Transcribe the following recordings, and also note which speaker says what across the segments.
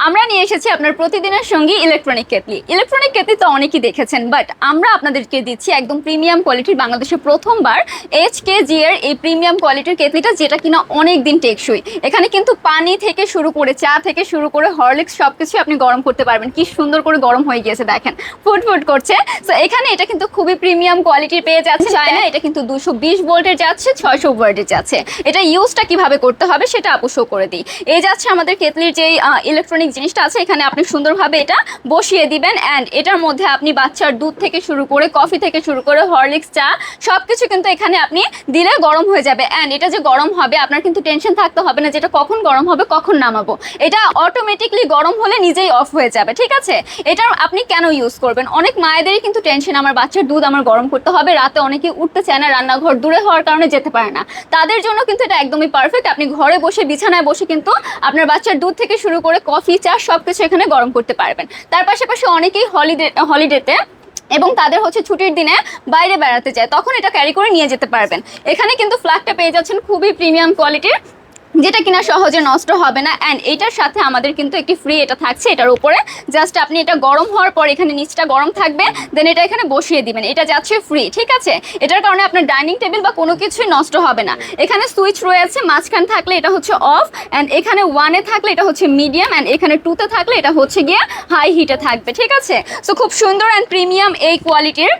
Speaker 1: আমরা নিয়ে এসেছি আপনার প্রতিদিনের সঙ্গী ইলেকট্রনিক কেটলি। ইলেকট্রনিক কেটলি তো অনেকেই দেখেছেন, বাট আমরা আপনাদেরকে দিচ্ছি একদম প্রিমিয়াম কোয়ালিটির, বাংলাদেশে প্রথমবার এইচকেজি এর এই প্রিমিয়াম কোয়ালিটির কেটলিটা, যেটা কিনা অনেক দিন টেকসই। এখানে কিন্তু পানি থেকে শুরু করে চা থেকে শুরু করে হরলিক্স সবকিছু আপনি গরম করতে পারবেন। কি সুন্দর করে গরম হয়ে গিয়েছে দেখেন, ফুট করছে। তো এখানে এটা কিন্তু খুবই প্রিমিয়াম কোয়ালিটির পেয়ে যাচ্ছে। চায়না এটা কিন্তু 220 ভোল্টের যাচ্ছে, 600 ওয়াটের যাচ্ছে। এটা ইউজটা কিভাবে করতে হবে সেটা আপু শো করে দিই। এই যাচ্ছে আমাদের কেটলির যে ইলেকট্রনিক জিনিসটা আছে, এখানে আপনি সুন্দরভাবে এটা বসিয়ে দিবেন। অ্যান্ড এটার মধ্যে আপনি বাচ্চার দুধ থেকে শুরু করে কফি থেকে শুরু করে হরলিক্স চা সবকিছু কিন্তু এখানে আপনি দিলে গরম হয়ে যাবে। অ্যান্ড এটা যে গরম হবে আপনার কিন্তু টেনশন থাকতে হবে না যেটা কখন গরম হবে কখন নামাবো। এটা অটোমেটিকলি গরম হলে নিজেই অফ হয়ে যাবে, ঠিক আছে। এটা আপনি কেন ইউজ করবেন? অনেক মায়েদেরই কিন্তু টেনশন, আমার বাচ্চার দুধ আমার গরম করতে হবে, রাতে অনেকে উঠতে চায় না, রান্নাঘর দূরে হওয়ার কারণে যেতে পারে না। তাদের জন্য কিন্তু এটা একদমই পারফেক্ট। আপনি ঘরে বসে বিছানায় বসে কিন্তু আপনার বাচ্চার দুধ থেকে শুরু করে কফি চা সবকিছু এখানে গরম করতে পারবেন। তার পাশাপাশি অনেকেই হলিডেতে এবং তাদের হচ্ছে ছুটির দিনে বাইরে বেড়াতে যায়, তখন এটা ক্যারি করে নিয়ে যেতে পারবেন। এখানে কিন্তু ফ্ল্যাগটা পেয়ে যাচ্ছেন খুবই প্রিমিয়াম কোয়ালিটির, যেটা কিনা সহজে নষ্ট হবে না। অ্যান্ড এটার সাথে আমাদের কিন্তু একটি ফ্রি এটা থাকছে এটার উপরে। জাস্ট আপনি এটা গরম হওয়ার পর এখানে নিচটা গরম থাকবে, দেন এটা এখানে বসিয়ে দিবেন, এটা যাচ্ছে ফ্রি, ঠিক আছে। এটার কারণে আপনার ডাইনিং টেবিল বা কোনো কিছুই নষ্ট হবে না। এখানে সুইচ রয়েছে, মাঝখান থাকলে এটা হচ্ছে অফ, অ্যান্ড এখানে 1-এ থাকলে এটা হচ্ছে মিডিয়াম, অ্যান্ড এখানে 2-তে থাকলে এটা হচ্ছে গিয়ে হাই হিটে থাকবে, ঠিক আছে। সো খুব সুন্দর অ্যান্ড প্রিমিয়াম এই কোয়ালিটির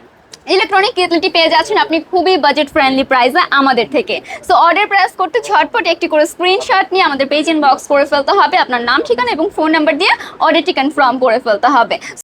Speaker 1: ইলেকট্রনিক কেটলিটি পেয়ে যাচ্ছেন আপনি খুবই বাজেট ফ্রেন্ডলি প্রাইসে আমাদের থেকে। সো অর্ডার প্রেস করতে ঝটপট একটি করে স্ক্রিনশট নিয়ে আমাদের পেজ ইনবক্স করে ফেলতে হবে, আপনার নাম ঠিকানা এবং ফোন নাম্বার দিয়ে অর্ডারটি কনফার্ম করে ফেলতে হবে।